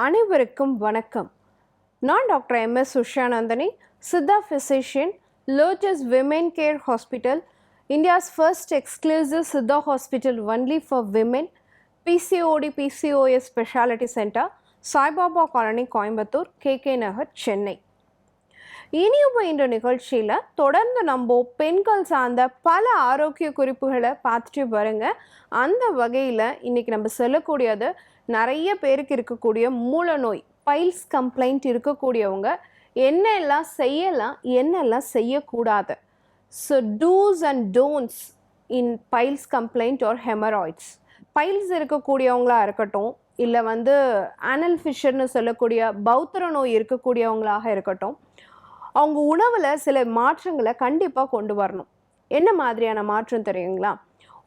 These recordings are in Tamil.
அனைவருக்கும் வணக்கம். நான் doctor MS Usha Nandhini, Siddha physician, Lotus Women Care Hospital, India's first exclusive Siddha hospital only for women, PCOD PCOS Specialty Center, Saibaba colony, Coimbatore, KK Nagar, Chennai. இனியும் இந்த நிகழ்ச்சியில் தொடர்ந்து நம்ம பெண்கள் சார்ந்த பல ஆரோக்கிய குறிப்புகளை பார்த்துட்டு வருங்க. அந்த வகையில் இன்றைக்கி நம்ம சொல்லக்கூடியது நிறைய பேருக்கு இருக்கக்கூடிய மூல நோய், பைல்ஸ் கம்ப்ளைண்ட் இருக்கக்கூடியவங்க என்னெல்லாம் செய்யலாம், என்னெல்லாம் செய்யக்கூடாது. So do's and don'ts in piles complaint or hemorrhoids. Piles இருக்கக்கூடியவங்களாக இருக்கட்டும், இல்லை ஆனல் ஃபிஷர்னு சொல்லக்கூடிய பௌத்திர நோய் இருக்கக்கூடியவங்களாக இருக்கட்டும், அவங்க உணவில் சில மாற்றங்களை கண்டிப்பாக கொண்டு வரணும். என்ன மாதிரியான மாற்றம் தெரியுங்களா?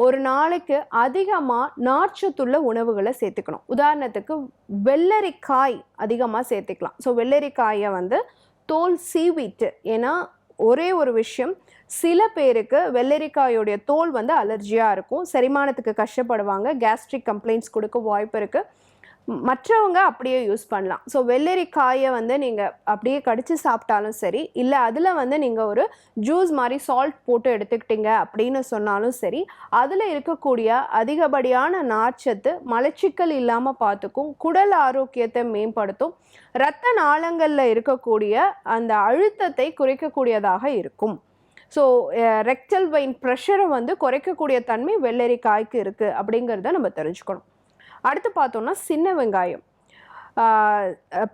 ஒரு நாளைக்கு அதிகமாக நார்ச்சத்துள்ள உணவுகளை சேர்த்துக்கணும். உதாரணத்துக்கு வெள்ளரிக்காய் அதிகமாக சேர்த்துக்கலாம். ஸோ வெள்ளரிக்காயை தோல் சீவிட்டு, ஏன்னா ஒரே ஒரு விஷயம், சில பேருக்கு வெள்ளரிக்காயோடைய தோல் அலர்ஜியாக இருக்கும், செரிமானத்துக்கு கஷ்டப்படுவாங்க, கேஸ்ட்ரிக் கம்ப்ளைண்ட்ஸ் கொடுக்க வாய்ப்பு இருக்குது. மற்றவங்க அப்படியே யூஸ் பண்ணலாம். ஸோ வெள்ளரிக்காயை நீங்கள் அப்படியே கடித்து சாப்பிட்டாலும் சரி, இல்லை அதில் நீங்கள் ஒரு ஜூஸ் மாதிரி சால்ட் போட்டு எடுத்துக்கிட்டீங்க அப்படின்னு சொன்னாலும் சரி, அதில் இருக்கக்கூடிய அதிகப்படியான நார்ச்சத்து மலச்சிக்கல் இல்லாமல் பார்த்துக்கும், குடல் ஆரோக்கியத்தை மேம்படுத்தும், இரத்த நாளங்களில் இருக்கக்கூடிய அந்த அழுத்தத்தை குறைக்கக்கூடியதாக இருக்கும். ஸோ ரெக்டல் வெயின் ப்ரெஷரை குறைக்கக்கூடிய தன்மை வெள்ளரிக்காய்க்கு இருக்குது அப்படிங்கிறத நம்ம தெரிஞ்சுக்கணும். அடுத்து பார்த்தோம்னா சின்ன வெங்காயம்.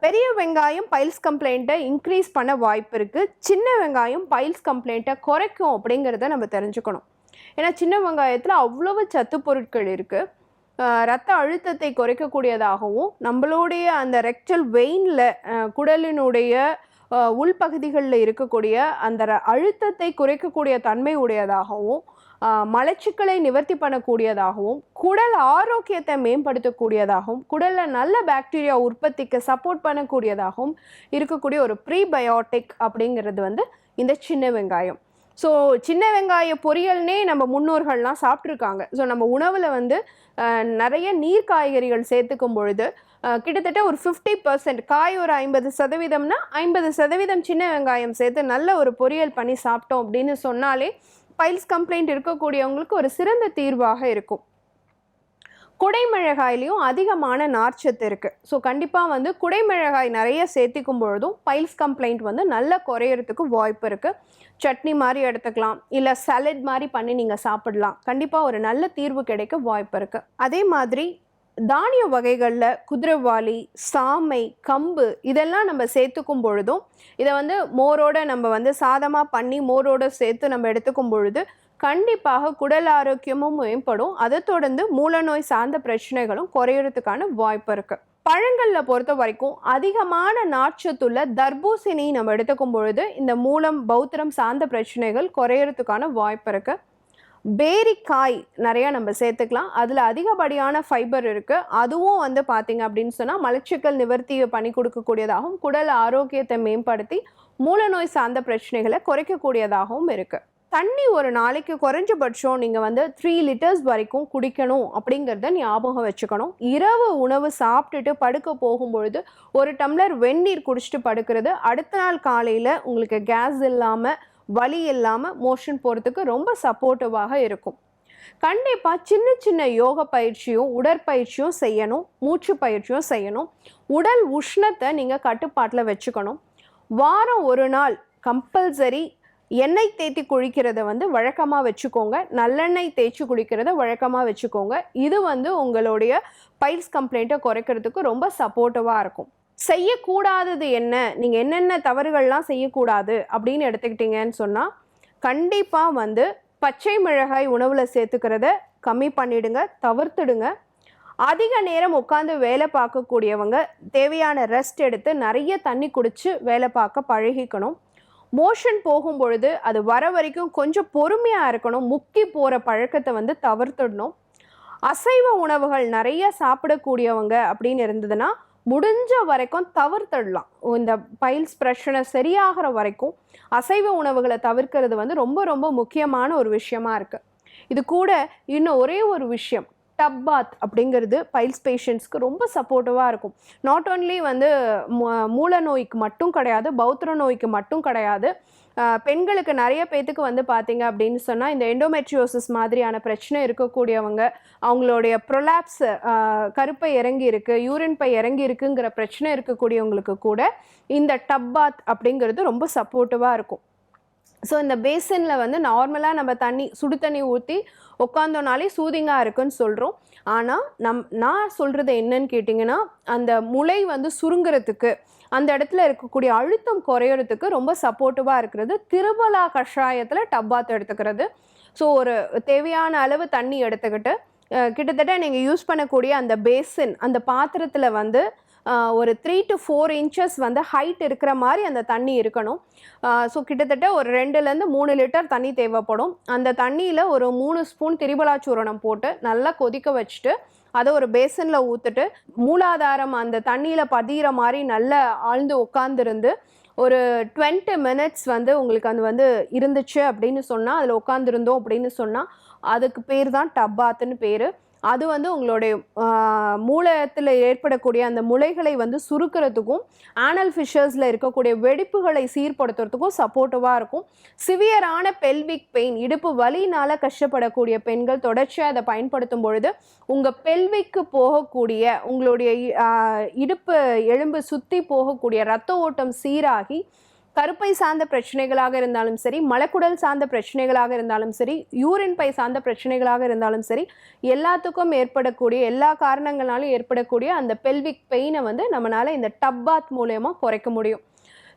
பெரிய வெங்காயம் பைல்ஸ் கம்ப்ளைண்ட்டை இன்க்ரீஸ் பண்ண வாய்ப்பு இருக்குது. சின்ன வெங்காயம் பைல்ஸ் கம்ப்ளைண்ட்டை குறைக்கும் அப்படிங்கிறத நம்ம தெரிஞ்சுக்கணும். ஏன்னா சின்ன வெங்காயத்தில் அவ்வளவு சத்து பொருட்கள் இருக்குது. இரத்த அழுத்தத்தை குறைக்கக்கூடியதாகவும், நம்மளுடைய அந்த ரெக்டல் வெயினில் குடலினுடைய உள்பகுதிகளில் இருக்கக்கூடிய அந்த அழுத்தத்தை குறைக்கக்கூடிய தன்மை உடையதாகவும், மலச்சிக்கலை நிவர்த்தி பண்ணக்கூடியதாகவும், குடல் ஆரோக்கியத்தை மேம்படுத்தக்கூடியதாகவும், குடலில் நல்ல பாக்டீரியா உற்பத்திக்கு சப்போர்ட் பண்ணக்கூடியதாகவும் இருக்கக்கூடிய ஒரு ப்ரீபயோட்டிக் அப்படிங்கிறது இந்த சின்ன வெங்காயம். ஸோ சின்ன வெங்காய பொரியல்னே நம்ம முன்னோர்கள்லாம் சாப்பிட்ருக்காங்க. ஸோ நம்ம உணவில் நிறைய நீர் காய்கறிகள் சேர்த்துக்கும் பொழுது கிட்டத்தட்ட ஒரு 50%, காய் ஒரு 50%னா 50% சின்ன வெங்காயம் சேர்த்து நல்ல ஒரு பொரியல் பண்ணி சாப்பிட்டோம் அப்படின்னு சொன்னாலே பைல்ஸ் கம்ப்ளைண்ட் இருக்கக்கூடியவங்களுக்கு ஒரு சிறந்த தீர்வாக இருக்கும். குடைமிளகாயிலையும் அதிகமான நார்ச்சத்து இருக்குது. ஸோ கண்டிப்பாக குடைமிளகாய் நிறைய சேர்த்திக்கும் பொழுதும் பைல்ஸ் கம்ப்ளைண்ட் நல்லா குறையிறதுக்கு வாய்ப்பு இருக்குது. சட்னி மாதிரி எடுத்துக்கலாம், இல்லை சலட் மாதிரி பண்ணி நீங்கள் சாப்பிடலாம். கண்டிப்பாக ஒரு நல்ல தீர்வு கிடைக்க வாய்ப்பு இருக்குது. அதே மாதிரி தானிய வகைகளில் குதிரைவாலி, சாமை, கம்பு இதெல்லாம் நம்ம சேர்த்துக்கும் பொழுதும், இதை மோரோட நம்ம சாதமாக பண்ணி மோரோடு சேர்த்து நம்ம எடுத்துக்கும் பொழுது கண்டிப்பாக குடல் ஆரோக்கியமும் மேம்படும். அதை தொடர்ந்து மூலநோய் சார்ந்த பிரச்சனைகளும் குறையறதுக்கான வாய்ப்பு இருக்குது. பழங்களில் பொறுத்த வரைக்கும் அதிகமான நார்ச்சத்துள்ள தர்பூசணி நம்ம எடுத்துக்கும் பொழுது இந்த மூலம் பௌத்திரம் சார்ந்த பிரச்சனைகள் குறையறதுக்கான வாய்ப்பு இருக்குது. பேரிக்காய் நிறையா நம்ம சேர்த்துக்கலாம். அதில் அதிகப்படியான ஃபைபர் இருக்குது. அதுவும் பார்த்தீங்க அப்படின்னு சொன்னால் மலச்சிக்கல் நிவர்த்தியை பண்ணி கொடுக்கக்கூடியதாகவும், குடல் ஆரோக்கியத்தை மேம்படுத்தி மூலநோய் சார்ந்த பிரச்சனைகளை குறைக்கக்கூடியதாகவும் இருக்குது. தண்ணி ஒரு நாளைக்கு குறைஞ்சபட்சம் நீங்கள் 3 லிட்டர்ஸ் வரைக்கும் குடிக்கணும் அப்படிங்கிறத ஞாபகம் வச்சுக்கணும். இரவு உணவு சாப்பிட்டுட்டு படுக்க போகும்பொழுது ஒரு டம்ளர் வெந்நீர் குடிச்சிட்டு படுக்கிறது அடுத்த நாள் காலையில் உங்களுக்கு கேஸ் இல்லாமல், வலி இல்லாமல் மோஷன் போகிறதுக்கு ரொம்ப சப்போர்ட்டிவாக இருக்கும். கண்டிப்பாக சின்ன சின்ன யோக பயிற்சியும் உடற்பயிற்சியும் செய்யணும், மூச்சு பயிற்சியும் செய்யணும். உடல் உஷ்ணத்தை நீங்கள் கட்டுப்பாட்டில் வச்சுக்கணும். வாரம் ஒரு நாள் கம்பல்சரி எண்ணெய் தேய்ச்சி குளிக்கிறத வழக்கமாக வச்சுக்கோங்க. நல்லெண்ணெய் தேய்ச்சி குளிக்கிறத வழக்கமாக வச்சுக்கோங்க. இது உங்களுடைய பைல்ஸ் கம்ப்ளைண்ட்டை குறைக்கிறதுக்கு ரொம்ப சப்போர்ட்டிவாக இருக்கும். செய்யக்கூடாதது என்ன, நீங்கள் என்னென்ன தவறுகள்லாம் செய்யக்கூடாது அப்படின்னு எடுத்துக்கிட்டீங்கன்னு சொன்னால், கண்டிப்பாக பச்சை மிளகாய் உணவில் சேர்த்துக்கிறத கம்மி பண்ணிடுங்க, தவிர்த்துடுங்க. அதிக நேரம் உட்காந்து வேலை பார்க்கக்கூடியவங்க தேவையான ரெஸ்ட் எடுத்து நிறைய தண்ணி குடித்து வேலை பார்க்க பழகிக்கணும். மோஷன் போகும் பொழுது அது வர வரைக்கும் கொஞ்சம் பொறுமையாக இருக்கணும். முக்கி போகிற பழக்கத்தை தவிர்த்துடணும். அசைவ உணவுகள் நிறைய சாப்பிடக்கூடியவங்க அப்படின்னு இருந்ததுன்னா முடிஞ்ச வரைக்கும் தவிர்த்துடலாம். இந்த பைல்ஸ் பிரச்சனை சரியாகிற வரைக்கும் அசைவ உணவுகளை தவிர்க்கிறது ரொம்ப ரொம்ப முக்கியமான ஒரு விஷயமா இருக்குது. இது கூட இன்னும் ஒரே ஒரு விஷயம், டப் பாத் அப்படிங்கிறது பைல்ஸ் பேஷண்ட்ஸ்க்கு ரொம்ப சப்போர்ட்டிவாக இருக்கும். நாட் ஓன்லி வந்து மூல நோய்க்கு மட்டும் கிடையாது, பௌத்திர நோய்க்கு மட்டும் கிடையாது. பெண்களுக்கு நிறைய பேத்துக்கு வந்து பார்த்தீங்க அப்படின்னு சொன்னால் இந்த எண்டோமெட்ரியோசிஸ் மாதிரியான பிரச்சனை இருக்கக்கூடியவங்க, அவங்களுடைய ப்ரொலாப்ஸ் கருப்பை இறங்கி இருக்கு, யூரின் பை இறங்கி இருக்குங்கிற பிரச்சனை இருக்கக்கூடியவங்களுக்கு கூட இந்த டப் பாத் அப்படிங்கிறது ரொம்ப சப்போர்ட்டிவாக இருக்கும். ஸோ இந்த பேசனில் வந்து நார்மலாக நம்ம சுடு தண்ணி ஊற்றி உட்காந்தோனாலே சூதிங்காக இருக்குன்னு சொல்கிறோம். ஆனால் நான் சொல்கிறது என்னன்னு கேட்டிங்கன்னா, அந்த முளை வந்து சுருங்கிறதுக்கு, அந்த இடத்துல இருக்கக்கூடிய அழுத்தம் குறையிறதுக்கு ரொம்ப சப்போர்ட்டிவாக இருக்கிறது திரிபலா கஷாயத்தில் டப் பாத் எடுத்துக்கிறது. ஸோ ஒரு தேவையான அளவு தண்ணி எடுத்துக்கிட்டு கிட்டத்தட்ட நீங்கள் யூஸ் பண்ணக்கூடிய அந்த பேசன், அந்த பாத்திரத்தில் வந்து ஒரு 3 to 4 inches வந்து ஹைட் இருக்கிற மாதிரி அந்த தண்ணி இருக்கணும். ஸோ கிட்டத்தட்ட ஒரு 2லேருந்து 3 லிட்டர் தண்ணி தேவைப்படும். அந்த தண்ணியில் ஒரு 3 ஸ்பூன் திரிபலா சூரணம் போட்டு நல்லா கொதிக்க வச்சுட்டு அதை ஒரு பேசனில் ஊற்றிட்டு மூலாதாரம் அந்த தண்ணியில் பதிகிற மாதிரி நல்லா ஆழ்ந்து உட்காந்துருந்து ஒரு 20 minutes வந்து உங்களுக்கு அது வந்து இருந்துச்சு அப்படின்னு சொன்னால், அதில் உட்காந்துருந்தோம் அப்படின்னு சொன்னால் அதுக்கு பேர் தான் டப் பாத்துன்னு பேர். அது வந்து உங்களுடைய மூலத்தில் ஏற்படக்கூடிய அந்த முளைகளை வந்து சுருக்கிறதுக்கும் ஆனல் ஃபிஷர்ஸில் இருக்கக்கூடிய வெடிப்புகளை சீர்படுத்துறதுக்கும் சப்போர்ட்டிவாக இருக்கும். சிவியரான பெல்விக் பெயின், இடுப்பு வலினால் கஷ்டப்படக்கூடிய பெண்கள் தொடர்ச்சியாக அதை பயன்படுத்தும் பொழுது உங்கள் பெல்விக்கு போகக்கூடிய உங்களுடைய இடுப்பு எலும்பு சுற்றி போகக்கூடிய இரத்த ஓட்டம் சீராகி கருப்பை சார்ந்த பிரச்சனைகளாக இருந்தாலும் சரி, மலக்குடல் சார்ந்த பிரச்சனைகளாக இருந்தாலும் சரி, யூரின் பை சார்ந்த பிரச்சனைகளாக இருந்தாலும் சரி, எல்லாத்துக்கும் ஏற்படக்கூடிய எல்லா காரணங்களாலும் ஏற்படக்கூடிய அந்த பெல்விக் பெயினை வந்து நம்மளால் இந்த டப் பாத் மூலயமா குறைக்க முடியும்.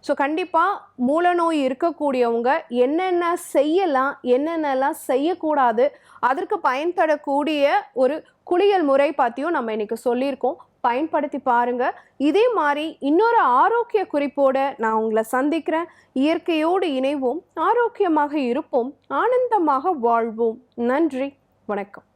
ஸோ கண்டிப்பாக மூலநோய் இருக்கக்கூடியவங்க என்னென்ன செய்யலாம், என்னென்னலாம் செய்யக்கூடாது, அதற்கு பயன்படக்கூடிய ஒரு குளியல் முறை பற்றியும் நம்ம இன்னைக்கு சொல்லியிருக்கோம். பயன்படுத்தி பாருங்க. இதே மாதிரி இன்னொரு ஆரோக்கிய குறிப்போடு நான் உங்களை சந்திக்கிறேன். இயற்கையோடு இணைவோம், ஆரோக்கியமாக இருப்போம், ஆனந்தமாக வாழ்வோம். நன்றி, வணக்கம்.